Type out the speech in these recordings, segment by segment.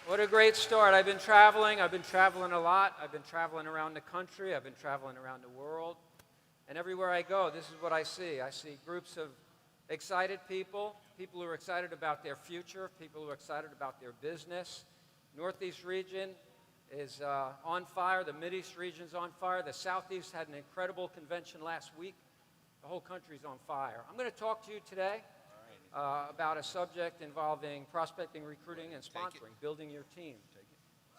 What a great start. I've been traveling a lot. I've been traveling around the country. I've been traveling around the world. And everywhere I go, this is what I see. I see groups of excited people, people who are excited about their future, people who are excited about their business. Northeast region is on fire. The Mideast region's on fire. The Southeast had an incredible convention last week. The whole country's on fire. I'm going to talk to you today about a subject involving prospecting, recruiting, and sponsoring, building your team.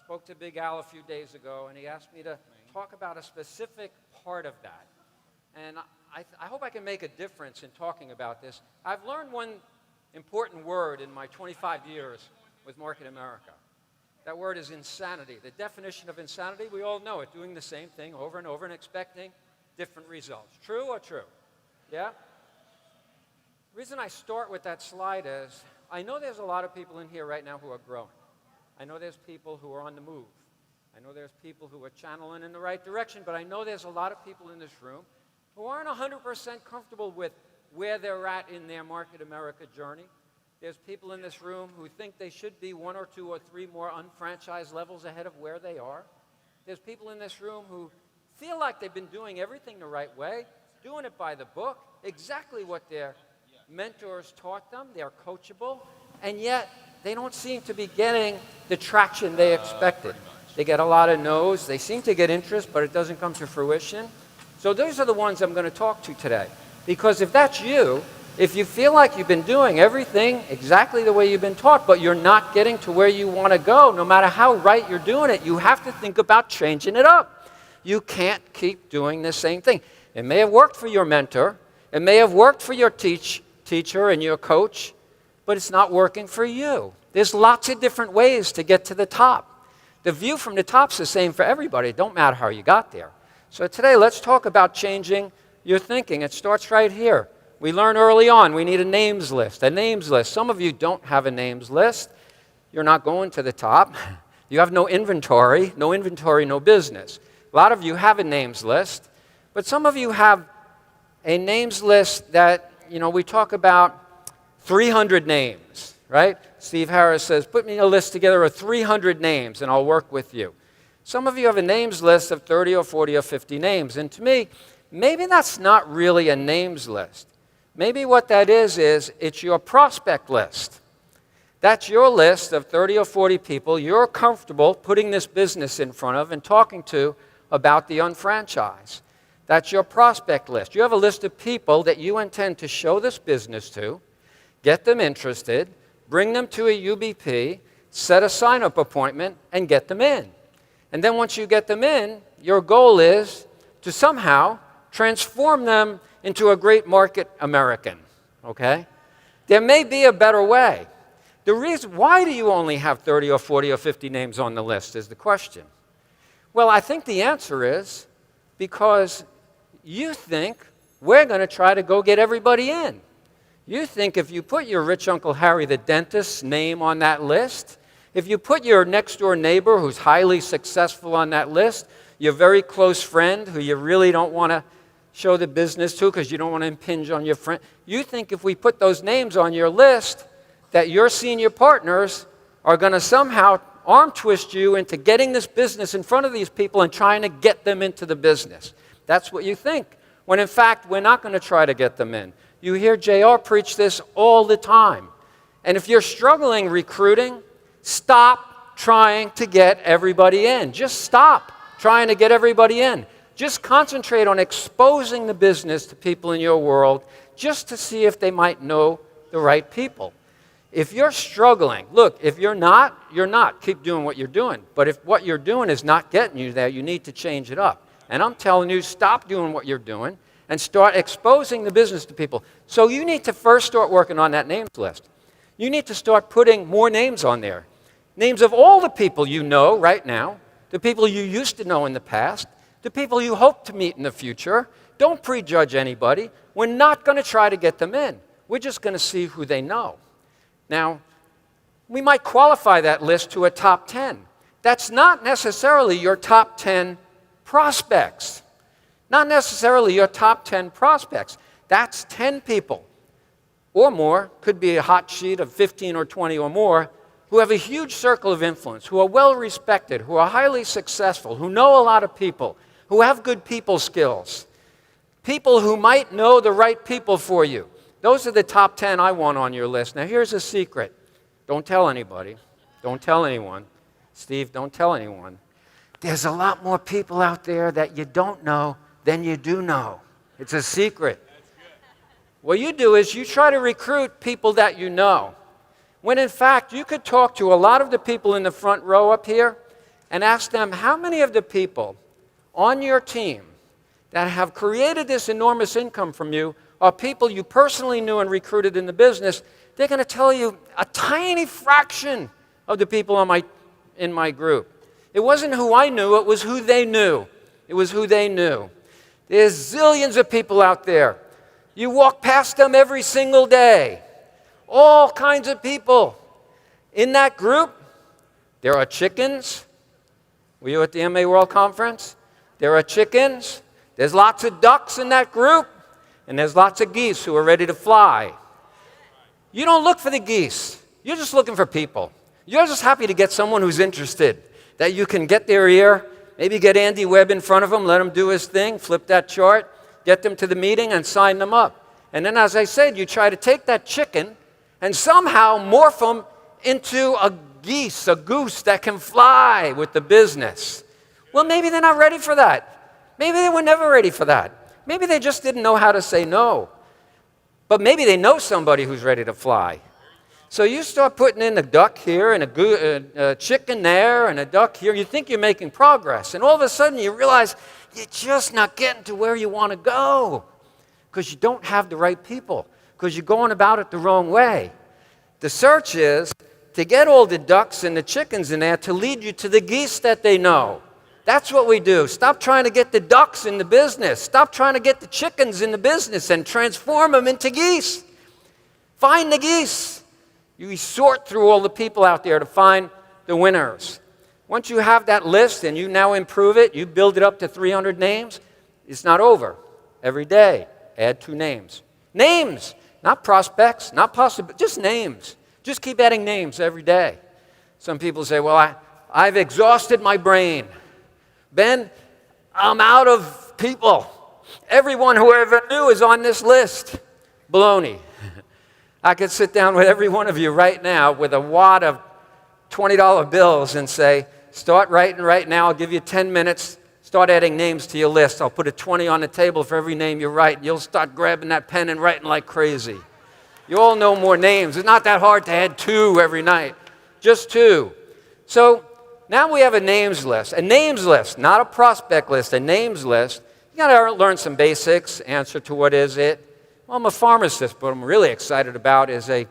Spoke to Big Al a few days ago, and he asked me to talk about a specific part of that. And I hope I can make a difference in talking about this. I've learned one important word in my 25 years with Market America. That word is insanity. The definition of insanity, we all know it, doing the same thing over and over and expecting different results. True or true? Yeah? The reason I start with that slide is I know there's a lot of people in here right now who are growing. I know there's people who are on the move. I know there's people who are channeling in the right direction, but I know there's a lot of people in this room who aren't 100% comfortable with where they're at in their Market America journey. There's people in this room who think they should be 1 or 2 or 3 more unfranchised levels ahead of where they are. There's people in this room who feel like they've been doing everything the right way, doing it by the book, exactly what their mentors taught them. They're coachable, and yet they don't seem to be getting the traction they expected. They get a lot of no's. They seem to get interest, but it doesn't come to fruition. So those are the ones I'm going to talk to today. Because if that's you, if you feel like you've been doing everything exactly the way you've been taught, but you're not getting to where you want to go, no matter how right you're doing it, you have to think about changing it up. You can't keep doing the same thing. It may have worked for your mentor. It may have worked for your teacher and your coach, but it's not working for you. There's lots of different ways to get to the top. The view from the top's the same for everybody. It don't matter how you got there. So today, let's talk about changing your thinking. It starts right here. We learn early on we need a names list. A names list. Some of you don't have a names list. You're not going to the top. You have no inventory. No inventory, no business. A lot of you have a names list, but some of you have a names list that, you know, we talk about 300 names, right? Steve Harris says, put me a list together of 300 names and I'll work with you. Some of you have a names list of 30 or 40 or 50 names. And to me, maybe that's not really a names list. Maybe what that is it's your prospect list. That's your list of 30 or 40 people you're comfortable putting this business in front of and talking to about the unfranchise. That's your prospect list. You have a list of people that you intend to show this business to, get them interested, bring them to a UBP, set a sign-up appointment, and get them in. And then once you get them in, your goal is to somehow transform them into a great market American, okay? There may be a better way. The reason, why do you only have 30 or 40 or 50 names on the list is the question. Well, I think the answer is because you think we're going to try to go get everybody in. You think if you put your rich Uncle Harry the dentist's name on that list, if you put your next door neighbor who's highly successful on that list, your very close friend who you really don't want to show the business to because you don't want to impinge on your friend, you think if we put those names on your list that your senior partners are going to somehow arm twist you into getting this business in front of these people and trying to get them into the business. That's what you think, when in fact we're not going to try to get them in. You hear JR preach this all the time. And if you're struggling recruiting, stop trying to get everybody in. Just stop trying to get everybody in. Just concentrate on exposing the business to people in your world just to see if they might know the right people. If you're struggling, look, if you're not, you're not. Keep doing what you're doing. But if what you're doing is not getting you there, you need to change it up. And I'm telling you, stop doing what you're doing and start exposing the business to people. So you need to first start working on that names list. You need to start putting more names on there. Names of all the people you know right now, the people you used to know in the past, the people you hope to meet in the future. Don't prejudge anybody. We're not going to try to get them in. We're just going to see who they know. Now, we might qualify that list to a top 10. That's not necessarily your top 10 prospects. Not necessarily your top 10 prospects. That's 10 people or more, could be a hot sheet of 15 or 20 or more, who have a huge circle of influence, who are well respected, who are highly successful, who know a lot of people, who have good people skills, people who might know the right people for you. Those are the top 10 I want on your list. Now here's a secret. Don't tell anybody. Don't tell anyone. Steve, don't tell anyone. There's a lot more people out there that you don't know than you do know. It's a secret. What you do is you try to recruit people that you know, when in fact you could talk to a lot of the people in the front row up here and ask them how many of the people on your team that have created this enormous income from you are people you personally knew and recruited in the business. They're going to tell you a tiny fraction of the people in my group. It wasn't who I knew, it was who they knew. It was who they knew. There's zillions of people out there. You walk past them every single day. All kinds of people. In that group, there are chickens. Were you at the MA World Conference? There are chickens. There's lots of ducks in that group. And there's lots of geese who are ready to fly. You don't look for the geese. You're just looking for people. You're just happy to get someone who's interested, that you can get their ear, maybe get Andy Webb in front of him, let him do his thing, flip that chart, get them to the meeting and sign them up. And then, as I said, you try to take that chicken and somehow morph them into a geese, a goose that can fly with the business. Well, maybe they're not ready for that. Maybe they were never ready for that. Maybe they just didn't know how to say no. But maybe they know somebody who's ready to fly. So you start putting in a duck here and a chicken there and a duck here. You think you're making progress. And all of a sudden you realize you're just not getting to where you want to go because you don't have the right people, because you're going about it the wrong way. The search is to get all the ducks and the chickens in there to lead you to the geese that they know. That's what we do. Stop trying to get the ducks in the business. Stop trying to get the chickens in the business and transform them into geese. Find the geese. You sort through all the people out there to find the winners. Once you have that list and you now improve it, you build it up to 300 names, it's not over. Every day, add 2 names. Names, not prospects, not possible, just names. Just keep adding names every day. Some people say, well, I've exhausted my brain. Ben, I'm out of people. Everyone who I ever knew is on this list. Baloney. I could sit down with every one of you right now with a wad of $20 bills and say, start writing right now. I'll give you 10 minutes. Start adding names to your list. I'll put a 20 on the table for every name you write. You'll start grabbing that pen and writing like crazy. You all know more names. It's not that hard to add 2 every night. Just 2. So now we have a names list. A names list, not a prospect list, a names list. You got to learn some basics. Answer to what is it? Well, I'm a pharmacist, but what I'm really excited about is a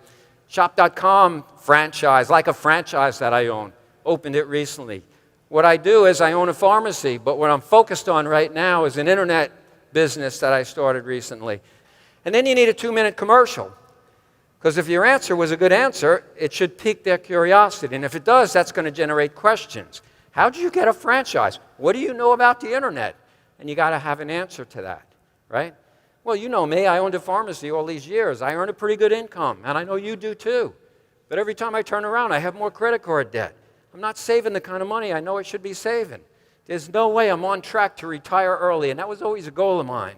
Shop.com franchise, like a franchise that I own. Opened it recently. What I do is I own a pharmacy, but what I'm focused on right now is an internet business that I started recently. And then you need a 2-minute commercial. Because if your answer was a good answer, it should pique their curiosity. And if it does, that's going to generate questions. How did you get a franchise? What do you know about the internet? And you got to have an answer to that, right? Well, you know me. I owned a pharmacy all these years. I earn a pretty good income, and I know you do too. But every time I turn around, I have more credit card debt. I'm not saving the kind of money I know I should be saving. There's no way I'm on track to retire early, and that was always a goal of mine.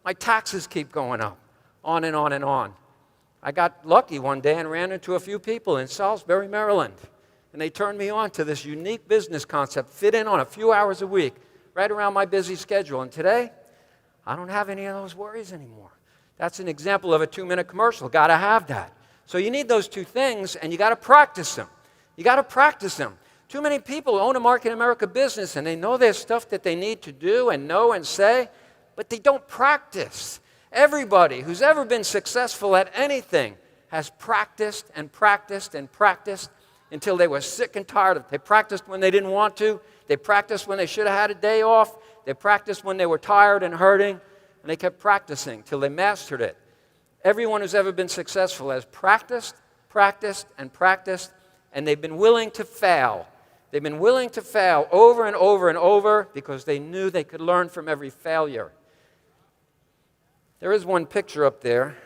My taxes keep going up, on and on and on. I got lucky one day and ran into a few people in Salisbury, Maryland, and they turned me on to this unique business concept, fit in on a few hours a week, right around my busy schedule. And today, I don't have any of those worries anymore. That's an example of a 2-minute commercial. Got to have that. So you need those 2 things, and you got to practice them. You got to practice them. Too many people own a Market America business, and they know there's stuff that they need to do and know and say, but they don't practice. Everybody who's ever been successful at anything has practiced and practiced and practiced until they were sick and tired of it. They practiced when they didn't want to. They practiced when they should have had a day off. They practiced when they were tired and hurting, and they kept practicing till they mastered it. Everyone who's ever been successful has practiced, practiced, and practiced, and they've been willing to fail. They've been willing to fail over and over and over because they knew they could learn from every failure. There is one picture up there,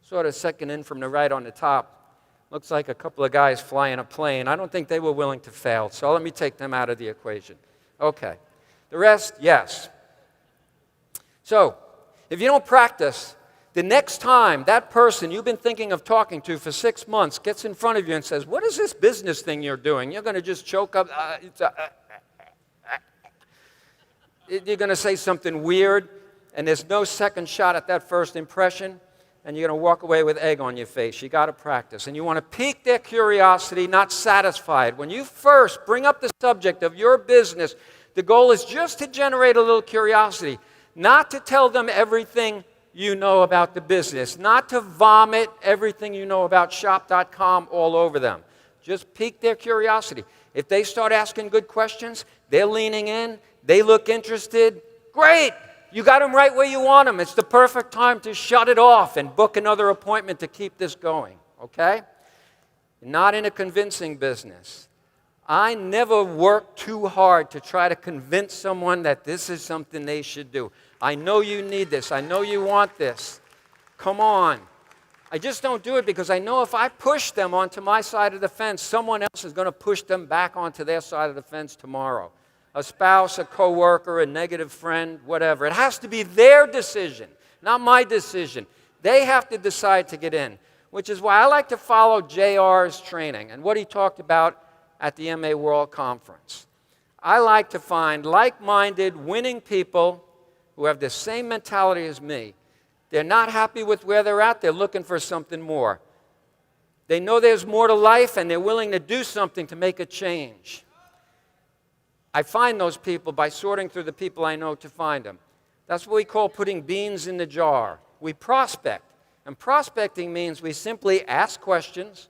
sort of second in from the right on the top. Looks like a couple of guys flying a plane. I don't think they were willing to fail, so let me take them out of the equation. Okay. The rest, yes. So, if you don't practice, the next time that person you've been thinking of talking to for 6 months gets in front of you and says, what is this business thing you're doing? You're going to just choke up. You're going to say something weird, and there's no second shot at that first impression, and you're going to walk away with egg on your face. You got to practice. And you want to pique their curiosity, not satisfy it. When you first bring up the subject of your business, the goal is just to generate a little curiosity, not to tell them everything you know about the business, not to vomit everything you know about shop.com all over them. Just pique their curiosity. If they start asking good questions, they're leaning in, they look interested, great! You got them right where you want them. It's the perfect time to shut it off and book another appointment to keep this going, okay? Not in a convincing business. I never work too hard to try to convince someone that this is something they should do. I know you need this. I know you want this. Come on. I just don't do it because I know if I push them onto my side of the fence, someone else is going to push them back onto their side of the fence tomorrow. A spouse, a coworker, a negative friend, whatever. It has to be their decision, not my decision. They have to decide to get in, which is why I like to follow JR's training and what he talked about at the MA World Conference. I like to find like-minded, winning people who have the same mentality as me. They're not happy with where they're at. They're looking for something more. They know there's more to life, and they're willing to do something to make a change. I find those people by sorting through the people I know to find them. That's what we call putting beans in the jar. We prospect. And prospecting means we simply ask questions,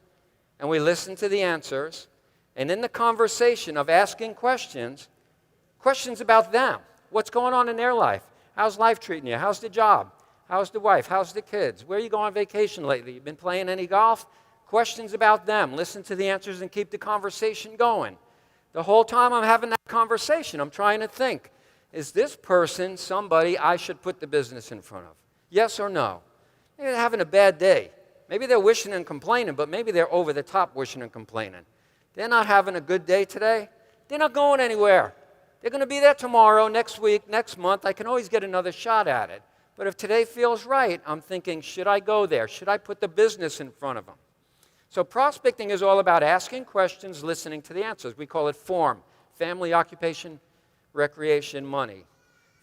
and we listen to the answers. And in the conversation of asking questions, questions about them. What's going on in their life? How's life treating you? How's the job? How's the wife? How's the kids? Where are you going on vacation lately? You been playing any golf? Questions about them. Listen to the answers and keep the conversation going. The whole time I'm having that conversation, I'm trying to think, is this person somebody I should put the business in front of? Yes or no? Maybe they're having a bad day. Maybe they're wishing and complaining, but maybe they're over the top wishing and complaining. They're not having a good day today. They're not going anywhere. They're going to be there tomorrow, next week, next month. I can always get another shot at it. But if today feels right, I'm thinking, should I go there? Should I put the business in front of them? So prospecting is all about asking questions, listening to the answers. We call it FORM, family, occupation, recreation, money.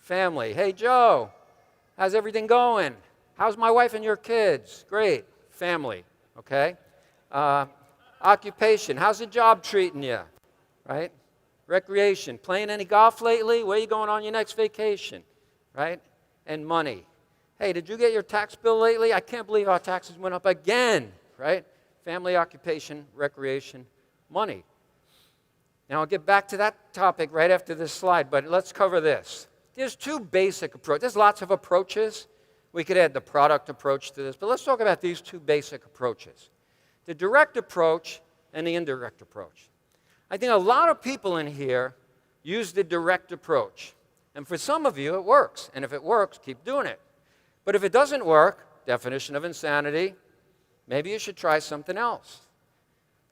Family, hey, Joe, how's everything going? How's my wife and your kids? Great. Family, okay? Occupation, how's the job treating you, right? Recreation, playing any golf lately? Where are you going on your next vacation, right? And money. Hey, did you get your tax bill lately? I can't believe our taxes went up again, right? Family, occupation, recreation, money. Now, I'll get back to that topic right after this slide, but let's cover this. There's two basic approaches. There's lots of approaches. We could add the product approach to this, but let's talk about these two basic approaches. The direct approach and the indirect approach. I think a lot of people in here use the direct approach. And for some of you, it works. And if it works, keep doing it. But if it doesn't work, definition of insanity, maybe you should try something else.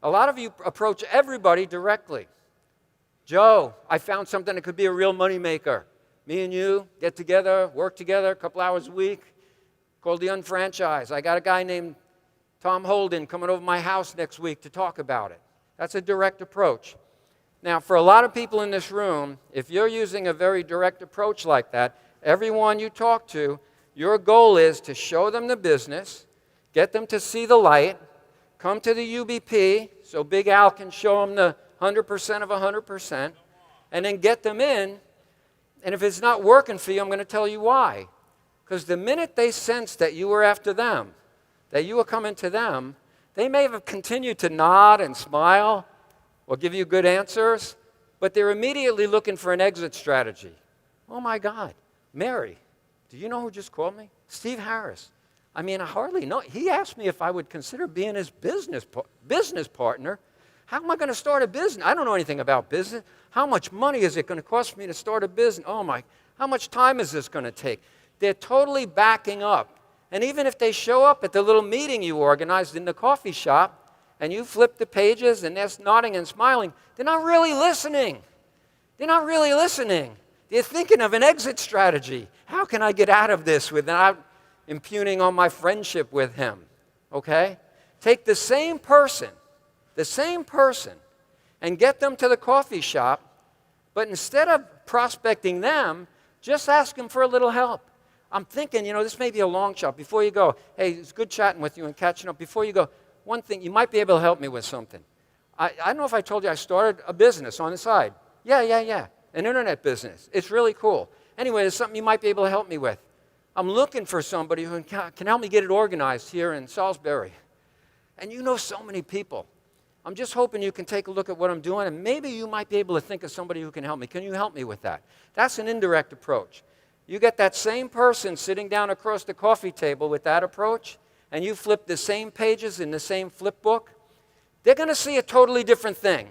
A lot of you approach everybody directly. Joe, I found something that could be a real moneymaker. Me and you get together, work together a couple hours a week, called the UnFranchise. I got a guy named Tom Holden coming over my house next week to talk about it. That's a direct approach. Now, for a lot of people in this room, if you're using a very direct approach like that, everyone you talk to, your goal is to show them the business, get them to see the light, come to the UBP so Big Al can show them the 100% of 100%, and then get them in. And if it's not working for you, I'm going to tell you why. Because the minute they sense that you were after them, that you were coming to them, they may have continued to nod and smile or give you good answers, but they're immediately looking for an exit strategy. Oh my God, Mary, do you know who just called me? Steve Harris. I mean, I hardly know. He asked me if I would consider being his business partner. How am I going to start a business? I don't know anything about business. How much money is it going to cost me to start a business? Oh my, how much time is this going to take? They're totally backing up. And even if they show up at the little meeting you organized in the coffee shop, and you flip the pages and they're nodding and smiling, they're not really listening. They're not really listening. They're thinking of an exit strategy. How can I get out of this without impugning on my friendship with him? Okay? Take the same person, and get them to the coffee shop, but instead of prospecting them, just ask them for a little help. I'm thinking, this may be a long shot. Before you go, hey, it's good chatting with you and catching up. Before you go, one thing, you might be able to help me with something. I don't know if I told you I started a business on the side. Yeah. An internet business. It's really cool. Anyway, there's something you might be able to help me with. I'm looking for somebody who can help me get it organized here in Salisbury. And you know so many people. I'm just hoping you can take a look at what I'm doing, and maybe you might be able to think of somebody who can help me. Can you help me with that? That's an indirect approach. You get that same person sitting down across the coffee table with that approach, and you flip the same pages in the same flip book, they're going to see a totally different thing,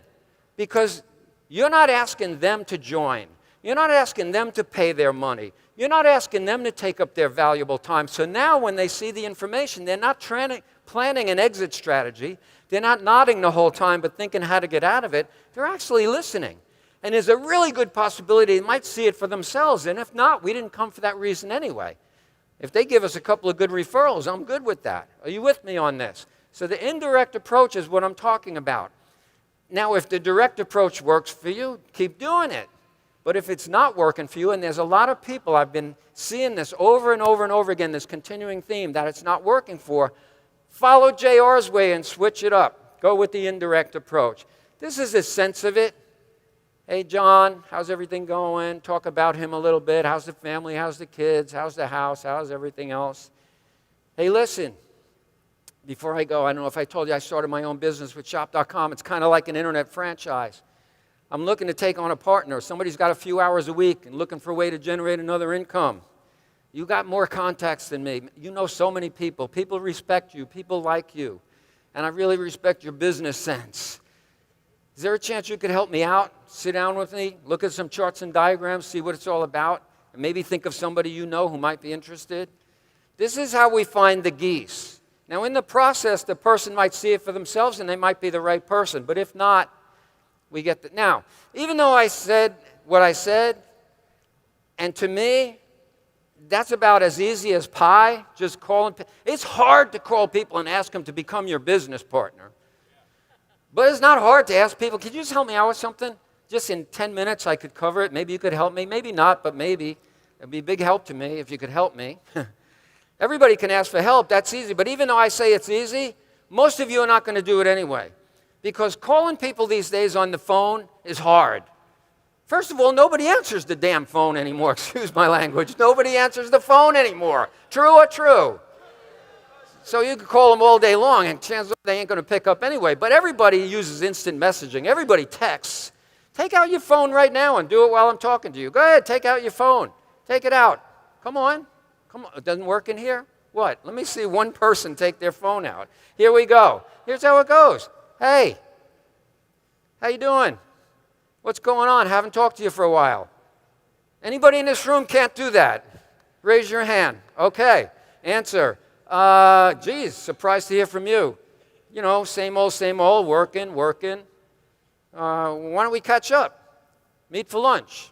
because you're not asking them to join. You're not asking them to pay their money. You're not asking them to take up their valuable time. So now when they see the information, they're not planning an exit strategy. They're not nodding the whole time but thinking how to get out of it. They're actually listening. And there's a really good possibility they might see it for themselves. And if not, we didn't come for that reason anyway. If they give us a couple of good referrals, I'm good with that. Are you with me on this? So the indirect approach is what I'm talking about. Now, if the direct approach works for you, keep doing it. But if it's not working for you, and there's a lot of people, I've been seeing this over and over and over again, this continuing theme that it's not working for, follow JR's way and switch it up. Go with the indirect approach. This is a sense of it. Hey, John, how's everything going? Talk about him a little bit. How's the family? How's the kids? How's the house? How's everything else? Hey, listen, before I go, I don't know if I told you I started my own business with Shop.com. It's kind of like an internet franchise. I'm looking to take on a partner. Somebody's got a few hours a week and looking for a way to generate another income. You got more contacts than me. You know so many people. People respect you. People like you. And I really respect your business sense. Is there a chance you could help me out? Sit down with me, look at some charts and diagrams, see what it's all about, and maybe think of somebody you know who might be interested? This is how we find the geese. Now, in the process, the person might see it for themselves, and they might be the right person. But if not, we get the... Now, even though I said what I said, and to me, that's about as easy as pie, just calling... It's hard to call people and ask them to become your business partner. But it's not hard to ask people, could you just help me out with something? Just in 10 minutes, I could cover it. Maybe you could help me. Maybe not, but maybe. It'd be a big help to me if you could help me. Everybody can ask for help. That's easy. But even though I say it's easy, most of you are not going to do it anyway. Because calling people these days on the phone is hard. First of all, nobody answers the damn phone anymore. Excuse my language. Nobody answers the phone anymore. True or true? So you can call them all day long, and chances are they ain't going to pick up anyway. But everybody uses instant messaging. Everybody texts. Take out your phone right now and do it while I'm talking to you. Go ahead, take out your phone. Take it out. Come on. Come on. It doesn't work in here? What? Let me see one person take their phone out. Here we go. Here's how it goes. Hey, how you doing? What's going on? Haven't talked to you for a while. Anybody in this room can't do that? Raise your hand. Okay. Answer. Geez, surprised to hear from you. You know, same old, working. Why don't we catch up? Meet for lunch.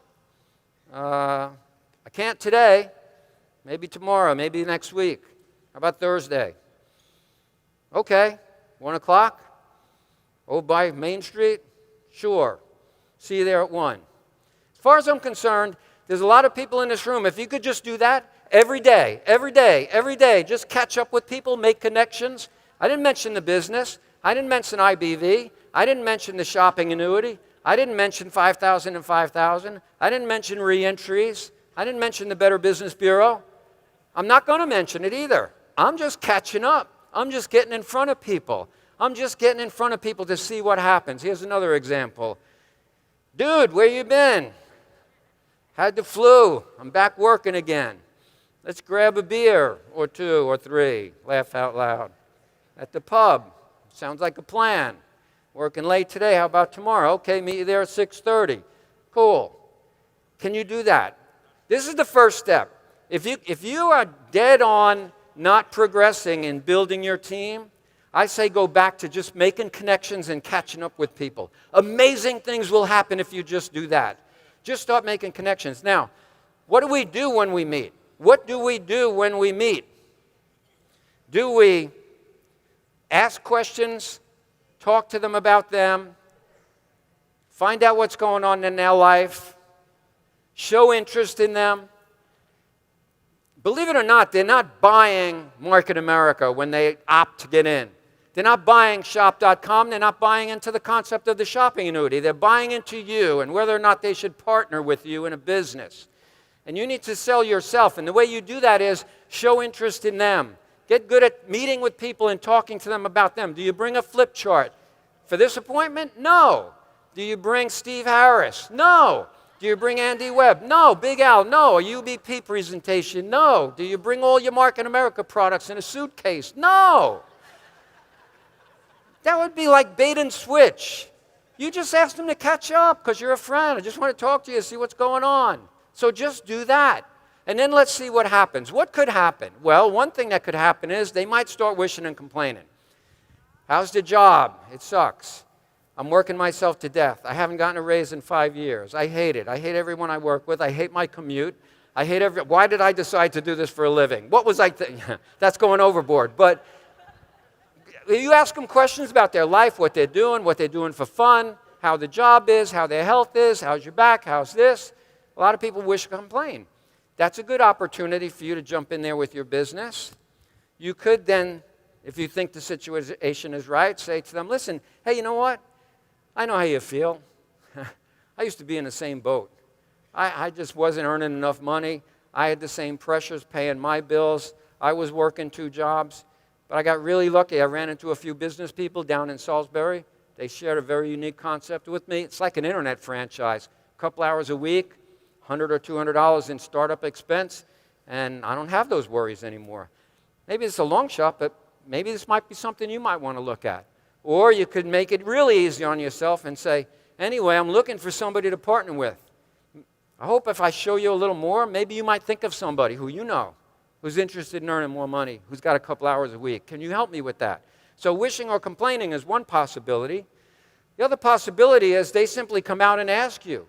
I can't today. Maybe tomorrow, maybe next week. How about Thursday? Okay, 1 o'clock? Oh, by Main Street? Sure. See you there at 1. As far as I'm concerned, there's a lot of people in this room. If you could just do that, every day, just catch up with people, make connections. I didn't mention the business. I didn't mention IBV. I didn't mention the shopping annuity. I didn't mention 5,000 and 5,000. I didn't mention reentries. I didn't mention the Better Business Bureau. I'm not going to mention it either. I'm just catching up. I'm just getting in front of people. I'm just getting in front of people to see what happens. Here's another example. Dude, where you been? Had the flu. I'm back working again. Let's grab a beer or 2 or 3. Laugh out loud. At the pub. Sounds like a plan. Working late today. How about tomorrow? Okay, meet you there at 6:30. Cool. Can you do that? This is the first step. If you are dead on not progressing in building your team, I say go back to just making connections and catching up with people. Amazing things will happen if you just do that. Just start making connections. Now, what do we do when we meet? What do we do when we meet? Do we ask questions, talk to them about them, find out what's going on in their life, show interest in them? Believe it or not, they're not buying Market America when they opt to get in. They're not buying shop.com. They're not buying into the concept of the shopping annuity. They're buying into you and whether or not they should partner with you in a business. And you need to sell yourself. And the way you do that is show interest in them. Get good at meeting with people and talking to them about them. Do you bring a flip chart for this appointment? No. Do you bring Steve Harris? No. Do you bring Andy Webb? No. Big Al? No. A UBP presentation? No. Do you bring all your Market America products in a suitcase? No. That would be like bait and switch. You just ask them to catch up because you're a friend. I just want to talk to you, see what's going on. So just do that. And then let's see what happens. What could happen? Well, one thing that could happen is they might start wishing and complaining. How's the job? It sucks. I'm working myself to death. I haven't gotten a raise in 5 years. I hate it. I hate everyone I work with. I hate my commute. I hate why did I decide to do this for a living? What was I thinking? That's going overboard. But you ask them questions about their life, what they're doing for fun, how the job is, how their health is, how's your back, how's this. A lot of people wish to complain. That's a good opportunity for you to jump in there with your business. You could then, if you think the situation is right, say to them, listen, hey, you know what? I know how you feel. I used to be in the same boat. I just wasn't earning enough money. I had the same pressures paying my bills. I was working 2 jobs. But I got really lucky. I ran into a few business people down in Salisbury. They shared a very unique concept with me. It's like an internet franchise. A couple hours a week, $100 or $200 in startup expense, and I don't have those worries anymore. Maybe it's a long shot, but maybe this might be something you might want to look at. Or you could make it really easy on yourself and say, anyway, I'm looking for somebody to partner with. I hope if I show you a little more, maybe you might think of somebody who you know, who's interested in earning more money, who's got a couple hours a week. Can you help me with that? So wishing or complaining is one possibility. The other possibility is they simply come out and ask you,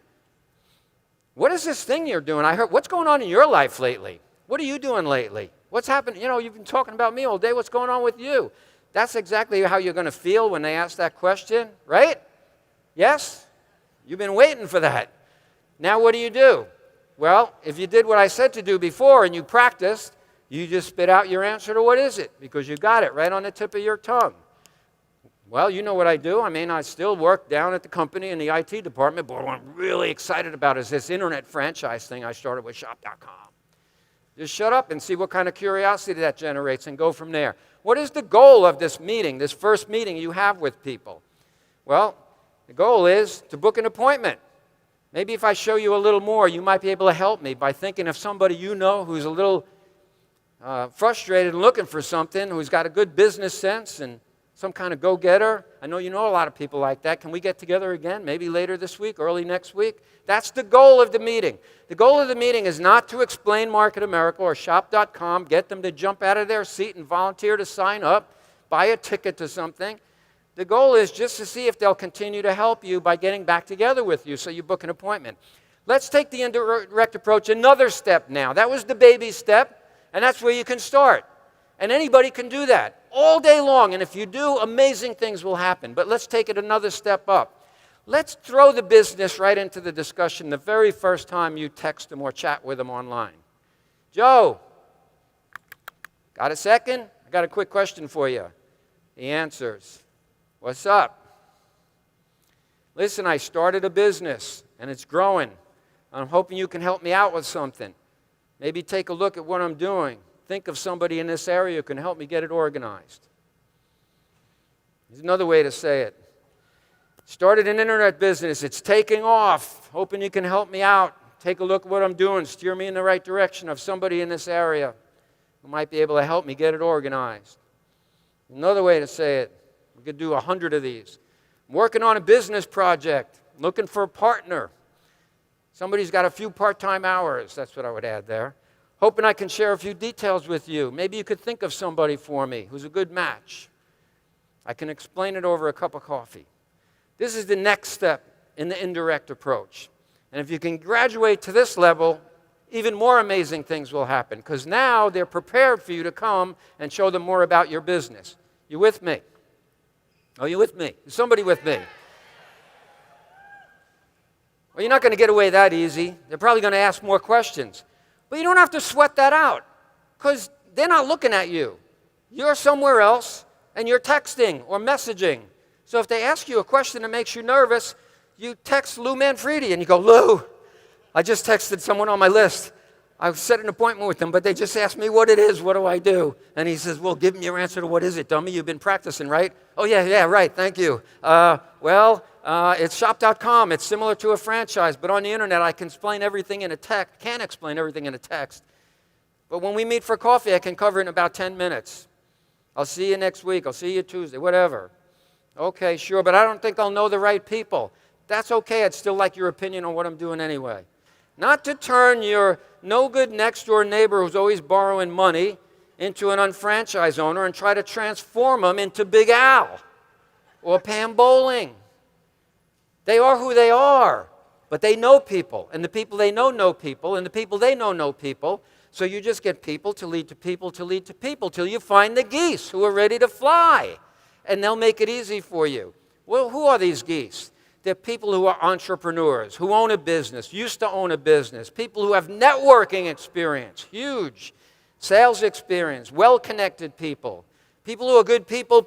what is this thing you're doing? I heard, what's going on in your life lately? What are you doing lately? What's happened? You know, you've been talking about me all day. What's going on with you? That's exactly how you're going to feel when they ask that question, right? Yes? You've been waiting for that. Now what do? Well, if you did what I said to do before and you practiced, you just spit out your answer to what is it, because you got it right on the tip of your tongue. Well, you know what I do. I mean, I still work down at the company in the IT department, but what I'm really excited about is this internet franchise thing I started with shop.com. Just shut up and see what kind of curiosity that generates and go from there. What is the goal of this meeting, this first meeting you have with people? Well, the goal is to book an appointment. Maybe if I show you a little more, you might be able to help me by thinking of somebody you know who's a little frustrated and looking for something, who's got a good business sense and some kind of go-getter. I know you know a lot of people like that. Can we get together again, maybe later this week, early next week? That's the goal of the meeting. The goal of the meeting is not to explain Market America or shop.com, get them to jump out of their seat and volunteer to sign up, buy a ticket to something. The goal is just to see if they'll continue to help you by getting back together with you so you book an appointment. Let's take the indirect approach another step now. That was the baby step. And that's where you can start. And anybody can do that all day long. And if you do, amazing things will happen. But let's take it another step up. Let's throw the business right into the discussion the very first time you text them or chat with them online. Joe, got a second? I got a quick question for you. The answers. What's up? Listen, I started a business and it's growing. I'm hoping you can help me out with something. Maybe take a look at what I'm doing. Think of somebody in this area who can help me get it organized. There's another way to say it. Started an internet business. It's taking off. Hoping you can help me out. Take a look at what I'm doing. Steer me in the right direction of somebody in this area who might be able to help me get it organized. Another way to say it. We could do 100 of these. I'm working on a business project. Looking for a partner. Somebody's got a few part-time hours. That's what I would add there. Hoping I can share a few details with you. Maybe you could think of somebody for me who's a good match. I can explain it over a cup of coffee. This is the next step in the indirect approach. And if you can graduate to this level, even more amazing things will happen, because now they're prepared for you to come and show them more about your business. You with me? Are you with me? Is somebody with me? Well, you're not going to get away that easy. They're probably going to ask more questions. But you don't have to sweat that out, because they're not looking at you. You're somewhere else, and you're texting or messaging. So if they ask you a question that makes you nervous, you text Lou Manfredi, and you go, Lou, I just texted someone on my list. I've set an appointment with them, but they just asked me what it is. What do I do? And he says, well, give me your answer to what is it, dummy? You've been practicing, right? Oh, yeah, right, thank you. It's shop.com. It's similar to a franchise, but on the internet, I can explain everything in a text. Can't explain everything in a text. But when we meet for coffee, I can cover it in about 10 minutes. I'll see you next week. I'll see you Tuesday, whatever. Okay, sure, but I don't think I'll know the right people. That's okay. I'd still like your opinion on what I'm doing anyway. Not to turn your no-good next-door neighbor who's always borrowing money into an unfranchised owner and try to transform them into Big Al or Pam Bowling. They are who they are, but they know people, and the people they know people, and the people they know people. So you just get people to lead to people to lead to people till you find the geese who are ready to fly, and they'll make it easy for you. Well, who are these geese? They're people who are entrepreneurs, who own a business, used to own a business, people who have networking experience, huge, sales experience, well-connected people, people who are good people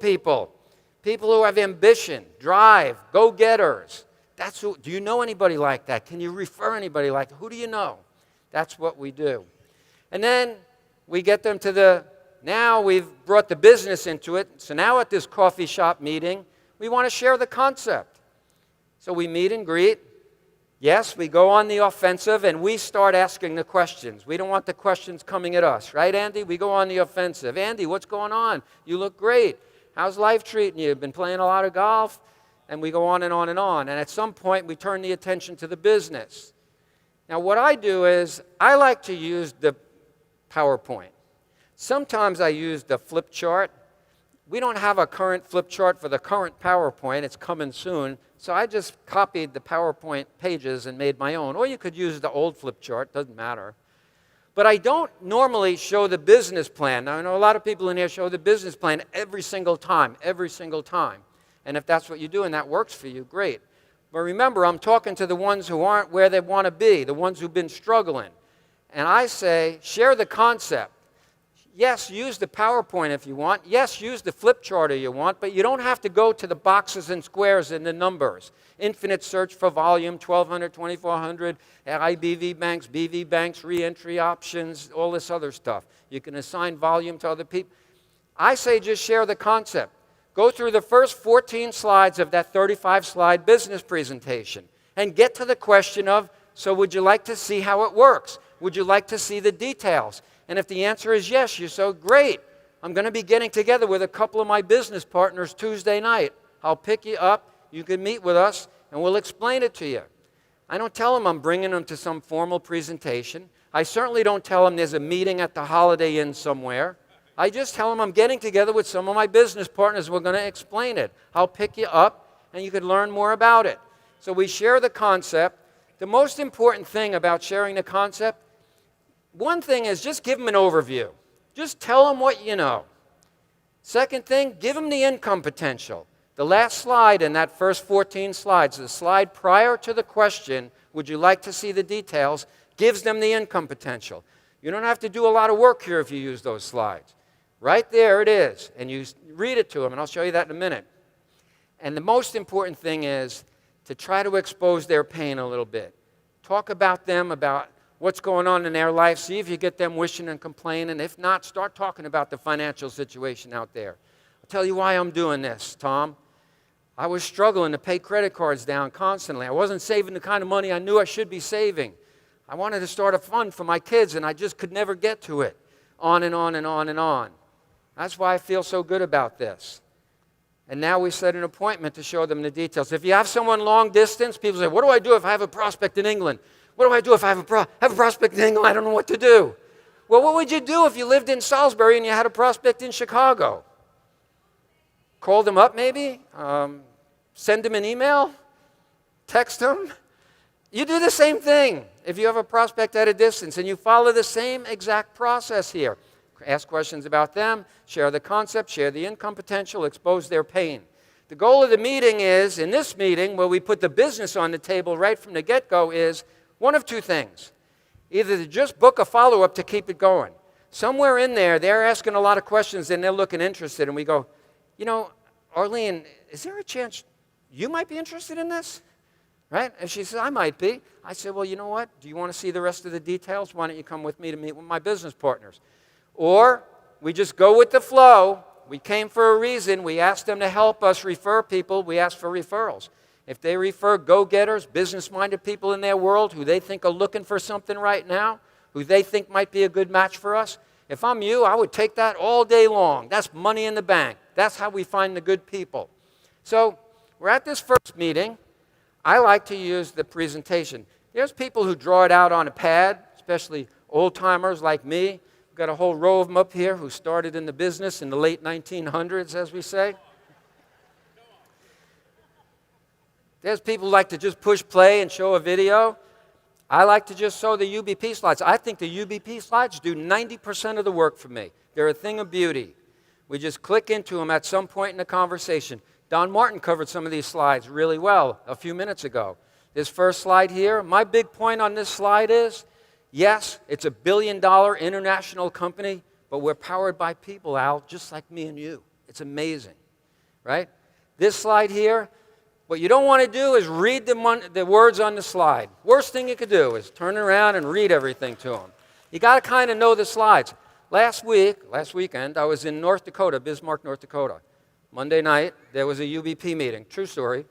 who have ambition, drive, go-getters. That's who. Do you know anybody like that? Can you refer anybody like that? Who do you know? That's what we do. And then we get them to now we've brought the business into it. So now at this coffee shop meeting, we want to share the concept. So we meet and greet. Yes, we go on the offensive, and we start asking the questions. We don't want the questions coming at us, right, Andy? We go on the offensive. Andy, what's going on? You look great. How's life treating you? Been playing a lot of golf? And we go on and on and on. And at some point, we turn the attention to the business. Now, what I do is I like to use the PowerPoint. Sometimes I use the flip chart. We don't have a current flip chart for the current PowerPoint. It's coming soon. So I just copied the PowerPoint pages and made my own. Or you could use the old flip chart. Doesn't matter. But I don't normally show the business plan. Now, I know a lot of people in here show the business plan every single time. And if that's what you do and that works for you, great. But remember, I'm talking to the ones who aren't where they want to be, the ones who've been struggling. And I say, share the concept. Yes, use the PowerPoint if you want. Yes, use the flip chart if you want, but you don't have to go to the boxes and squares and the numbers. Infinite search for volume, 1,200, 2,400, IBV banks, BV banks, re-entry options, all this other stuff. You can assign volume to other people. I say just share the concept. Go through the first 14 slides of that 35-slide business presentation and get to the question of, so would you like to see how it works? Would you like to see the details? And if the answer is yes, you're so great. I'm going to be getting together with a couple of my business partners Tuesday night. I'll pick you up. You can meet with us, and we'll explain it to you. I don't tell them I'm bringing them to some formal presentation. I certainly don't tell them there's a meeting at the Holiday Inn somewhere. I just tell them I'm getting together with some of my business partners. We're going to explain it. I'll pick you up, and you can learn more about it. So we share the concept. The most important thing about sharing the concept, one thing is just give them an overview. Just tell them what you know. Second thing, give them the income potential. The last slide in that first 14 slides, the slide prior to the question, would you like to see the details, gives them the income potential. You don't have to do a lot of work here if you use those slides. Right there it is. And you read it to them, and I'll show you that in a minute. And the most important thing is to try to expose their pain a little bit. Talk about them, about what's going on in their life. See if you get them wishing and complaining. If not, start talking about the financial situation out there. I'll tell you why I'm doing this, Tom. I was struggling to pay credit cards down constantly. I wasn't saving the kind of money I knew I should be saving. I wanted to start a fund for my kids, and I just could never get to it. On and on and on and on. That's why I feel so good about this. And now we set an appointment to show them the details. If you have someone long distance, people say, what do I do if I have a prospect in England? What do I do if I have a prospect in England? I don't know what to do. Well, what would you do if you lived in Salisbury and you had a prospect in Chicago? Call them up maybe, send them an email, text them. You do the same thing if you have a prospect at a distance, and you follow the same exact process here. Ask questions about them, share the concept, share the income potential, expose their pain. The goal of the meeting is, in this meeting, where we put the business on the table right from the get-go, is one of two things. Either to just book a follow-up to keep it going. Somewhere in there, they're asking a lot of questions and they're looking interested, and we go, you know, Arlene, is there a chance you might be interested in this? Right? And she says, I might be. I said, well, you know what? Do you want to see the rest of the details? Why don't you come with me to meet with my business partners? Or we just go with the flow. We came for a reason. We asked them to help us refer people. We ask for referrals. If they refer go-getters, business-minded people in their world who they think are looking for something right now, who they think might be a good match for us, if I'm you, I would take that all day long. That's money in the bank. That's how we find the good people. So we're at this first meeting. I like to use the presentation. There's people who draw it out on a pad, especially old-timers like me. We've got a whole row of them up here who started in the business in the late 1900s, as we say. There's people who like to just push play and show a video. I like to just show the UBP slides. I think the UBP slides do 90% of the work for me. They're a thing of beauty. We just click into them at some point in the conversation. Don Martin covered some of these slides really well a few minutes ago. This first slide here, my big point on this slide is, yes, it's a billion-dollar international company, but we're powered by people, Al, just like me and you. It's amazing, right? This slide here, what you don't want to do is read the words on the slide. Worst thing you could do is turn around and read everything to them. You got to kind of know the slides. Last weekend, I was in North Dakota, Bismarck, North Dakota. Monday night, there was a UBP meeting. True story.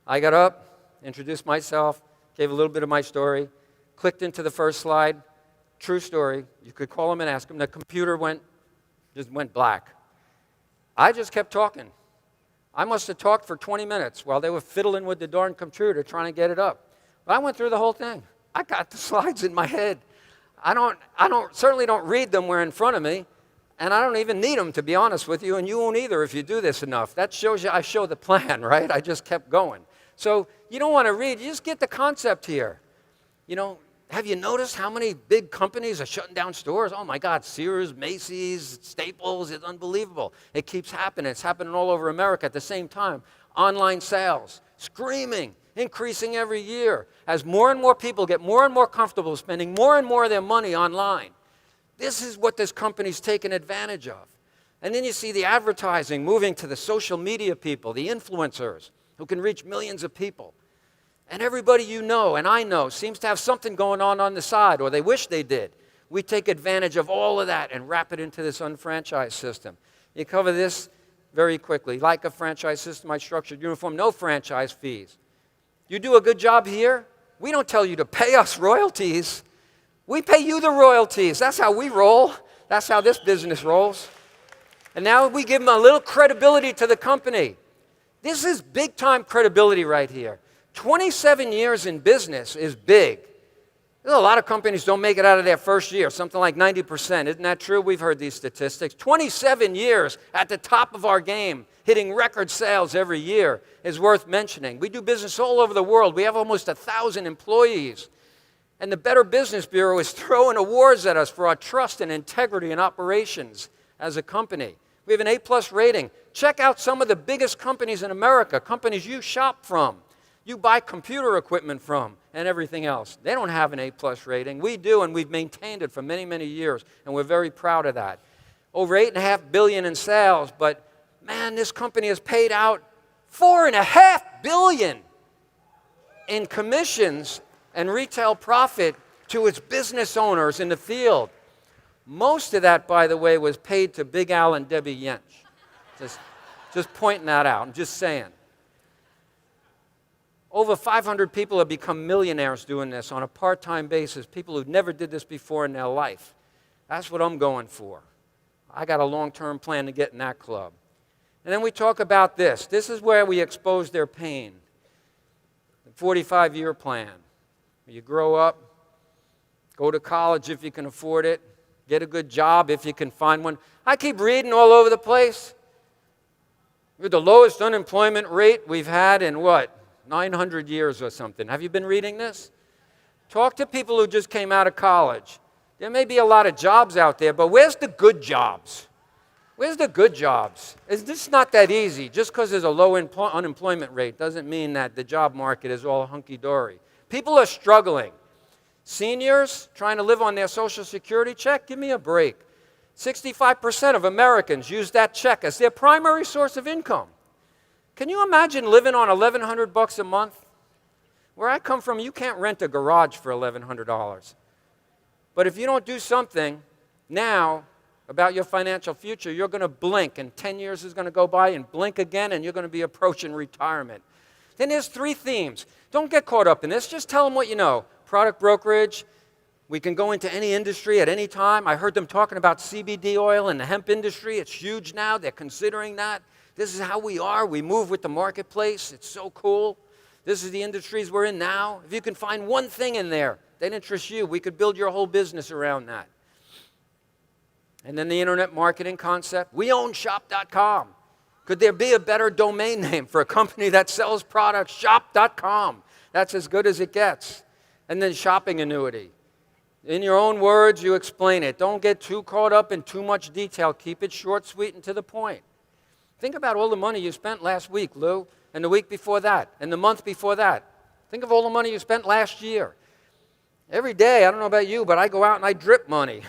I got up, introduced myself, gave a little bit of my story, clicked into the first slide. True story. You could call them and ask them. The computer just went black. I just kept talking. I must have talked for 20 minutes while they were fiddling with the darn computer trying to get it up. But I went through the whole thing. I got the slides in my head. I certainly don't read them. They're in front of me. And I don't even need them, to be honest with you, and you won't either if you do this enough. That shows you I show the plan, right? I just kept going. So you don't want to read. You just get the concept here. You know, have you noticed how many big companies are shutting down stores? Oh, my God, Sears, Macy's, Staples. It's unbelievable. It keeps happening. It's happening all over America at the same time. Online sales, screaming, increasing every year as more and more people get more and more comfortable spending more and more of their money online. This is what this company's taken advantage of. And then you see the advertising moving to the social media people, the influencers, who can reach millions of people. And everybody you know and I know seems to have something going on the side, or they wish they did. We take advantage of all of that and wrap it into this UnFranchise system. You cover this very quickly. Like a franchise system, I structured uniform, no franchise fees. You do a good job here, we don't tell you to pay us royalties. We pay you the royalties. That's how we roll. That's how this business rolls. And now we give them a little credibility to the company. This is big-time credibility right here. 27 years in business is big. There's a lot of companies don't make it out of their first year, something like 90%. Isn't that true? We've heard these statistics. 27 years at the top of our game, hitting record sales every year is worth mentioning. We do business all over the world. We have almost 1,000 employees. And the Better Business Bureau is throwing awards at us for our trust and integrity in operations as a company. We have an A+ rating. Check out some of the biggest companies in America, companies you shop from, you buy computer equipment from, and everything else. They don't have an A+ rating. We do, and we've maintained it for many, many years, and we're very proud of that. Over $8.5 billion in sales, but man, this company has paid out $4.5 billion in commissions and retail profit to its business owners in the field. Most of that, by the way, was paid to Big Al and Debbie Yench. Just pointing that out. I'm just saying. Over 500 people have become millionaires doing this on a part-time basis, people who never did this before in their life. That's what I'm going for. I got a long-term plan to get in that club. And then we talk about this. This is where we expose their pain. The 45-year plan. You grow up, go to college if you can afford it, get a good job if you can find one. I keep reading all over the place. With the lowest unemployment rate we've had in what, 900 years or something. Have you been reading this? Talk to people who just came out of college. There may be a lot of jobs out there, but where's the good jobs? Where's the good jobs? It's just not that easy. Just because there's a low unemployment rate doesn't mean that the job market is all hunky-dory. People are struggling. Seniors trying to live on their Social Security check, give me a break. 65% of Americans use that check as their primary source of income. Can you imagine living on $1,100 a month? Where I come from, you can't rent a garage for $1,100. But if you don't do something now about your financial future, you're going to blink, and 10 years is going to go by and blink again, and you're going to be approaching retirement. Then there's 3 themes. Don't get caught up in this. Just tell them what you know. Product brokerage. We can go into any industry at any time. I heard them talking about CBD oil in the hemp industry. It's huge now. They're considering that. This is how we are. We move with the marketplace. It's so cool. This is the industries we're in now. If you can find one thing in there that interests you, we could build your whole business around that. And then the internet marketing concept. We own shop.com. Could there be a better domain name for a company that sells products? Shop.com. That's as good as it gets. And then shopping annuity. In your own words, you explain it. Don't get too caught up in too much detail. Keep it short, sweet, and to the point. Think about all the money you spent last week, Lou, and the week before that, and the month before that. Think of all the money you spent last year. Every day, I don't know about you, but I go out and I drip money.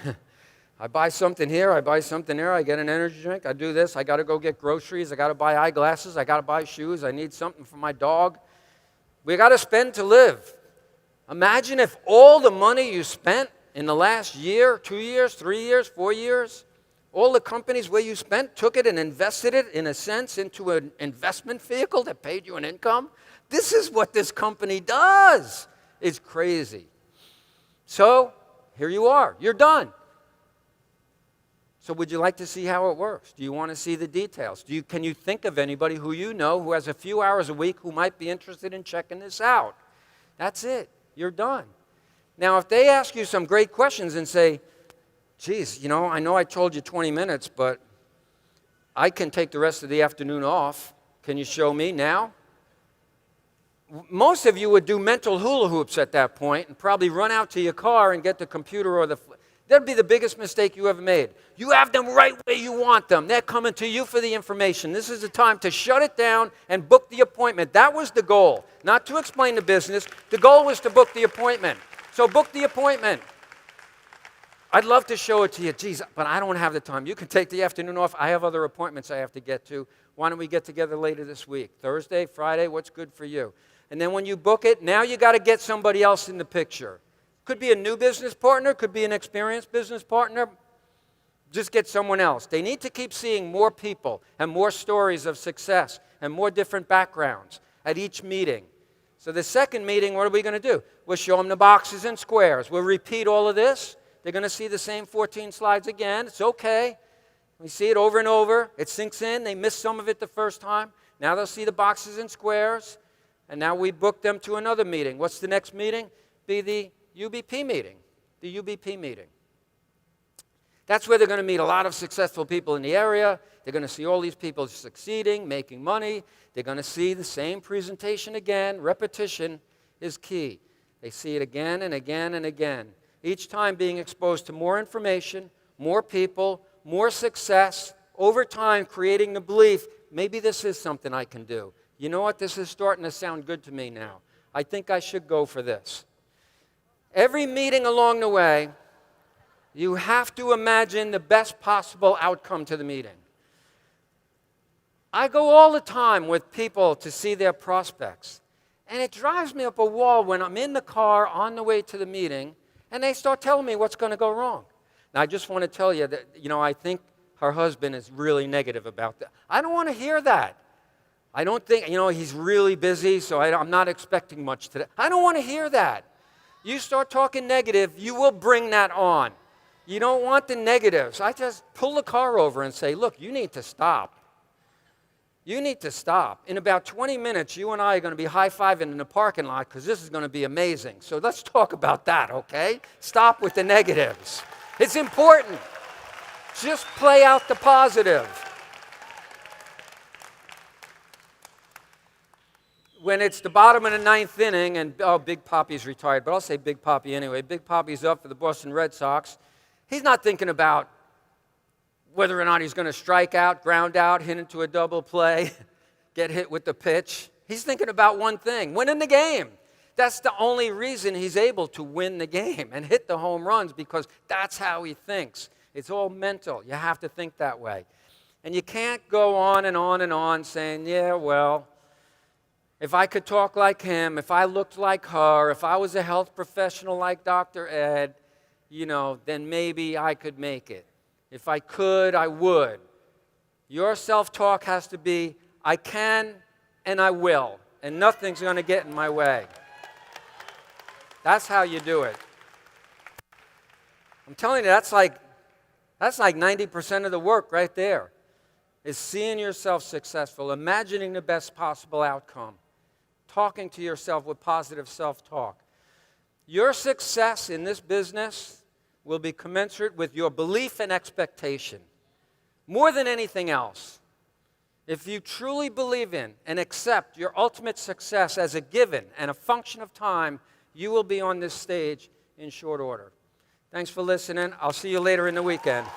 I buy something here, I buy something there, I get an energy drink, I do this, I got to go get groceries, I got to buy eyeglasses, I got to buy shoes, I need something for my dog. We got to spend to live. Imagine if all the money you spent in the last year, 2 years, 3 years, 4 years, all the companies where you spent took it and invested it, in a sense, into an investment vehicle that paid you an income. This is what this company does. It's crazy. So, here you are. You're done. So would you like to see how it works? Do you want to see the details? Can you think of anybody who you know who has a few hours a week who might be interested in checking this out? That's it. You're done. Now, if they ask you some great questions and say, geez, you know I told you 20 minutes, but I can take the rest of the afternoon off. Can you show me now? Most of you would do mental hula hoops at that point and probably run out to your car and get the computer or the... That'd be the biggest mistake you ever made. You have them right where you want them. They're coming to you for the information. This is the time to shut it down and book the appointment. That was the goal, not to explain the business. The goal was to book the appointment. So book the appointment. I'd love to show it to you. Geez, but I don't have the time. You can take the afternoon off. I have other appointments I have to get to. Why don't we get together later this week? Thursday, Friday, what's good for you? And then when you book it, now you got to get somebody else in the picture. Could be a new business partner, could be an experienced business partner. Just get someone else. They need to keep seeing more people and more stories of success and more different backgrounds at each meeting. So the second meeting, what are we going to do? We'll show them the boxes and squares. We'll repeat all of this. They're going to see the same 14 slides again. It's okay. We see it over and over. It sinks in. They missed some of it the first time. Now they'll see the boxes and squares. And now we book them to another meeting. What's the next meeting? Be the UBP meeting. The UBP meeting. That's where they're going to meet a lot of successful people in the area. They're going to see all these people succeeding, making money. They're going to see the same presentation again. Repetition is key. They see it again and again and again. Each time being exposed to more information, more people, more success, over time creating the belief, maybe this is something I can do. You know what? This is starting to sound good to me now. I think I should go for this. Every meeting along the way, you have to imagine the best possible outcome to the meeting. I go all the time with people to see their prospects, and it drives me up a wall when I'm in the car on the way to the meeting, and they start telling me what's going to go wrong. Now, I just want to tell you that, I think her husband is really negative about that. I don't want to hear that. I don't think, he's really busy, so I'm not expecting much today. I don't want to hear that. You start talking negative, you will bring that on. You don't want the negatives. I just pull the car over and say, look, you need to stop. You need to stop. In about 20 minutes, you and I are going to be high-fiving in the parking lot because this is going to be amazing. So let's talk about that, okay? Stop with the negatives. It's important. Just play out the positive. when it's the bottom of the ninth inning and, oh, Big Papi's retired, but I'll say Big Papi anyway. Big Papi's up for the Boston Red Sox. He's not thinking about whether or not he's going to strike out, ground out, hit into a double play, get hit with the pitch. He's thinking about one thing, winning the game. That's the only reason he's able to win the game and hit the home runs, because that's how he thinks. It's all mental. You have to think that way. And you can't go on and on and on saying, yeah, well, if I could talk like him, if I looked like her, if I was a health professional like Dr. Ed, then maybe I could make it. If I could, I would. Your self-talk has to be, I can and I will, and nothing's going to get in my way. That's how you do it. I'm telling you, that's like 90% of the work right there, is seeing yourself successful, imagining the best possible outcome, talking to yourself with positive self-talk. Your success in this business will be commensurate with your belief and expectation, more than anything else. If you truly believe in and accept your ultimate success as a given and a function of time, you will be on this stage in short order. Thanks for listening. I'll see you later in the weekend.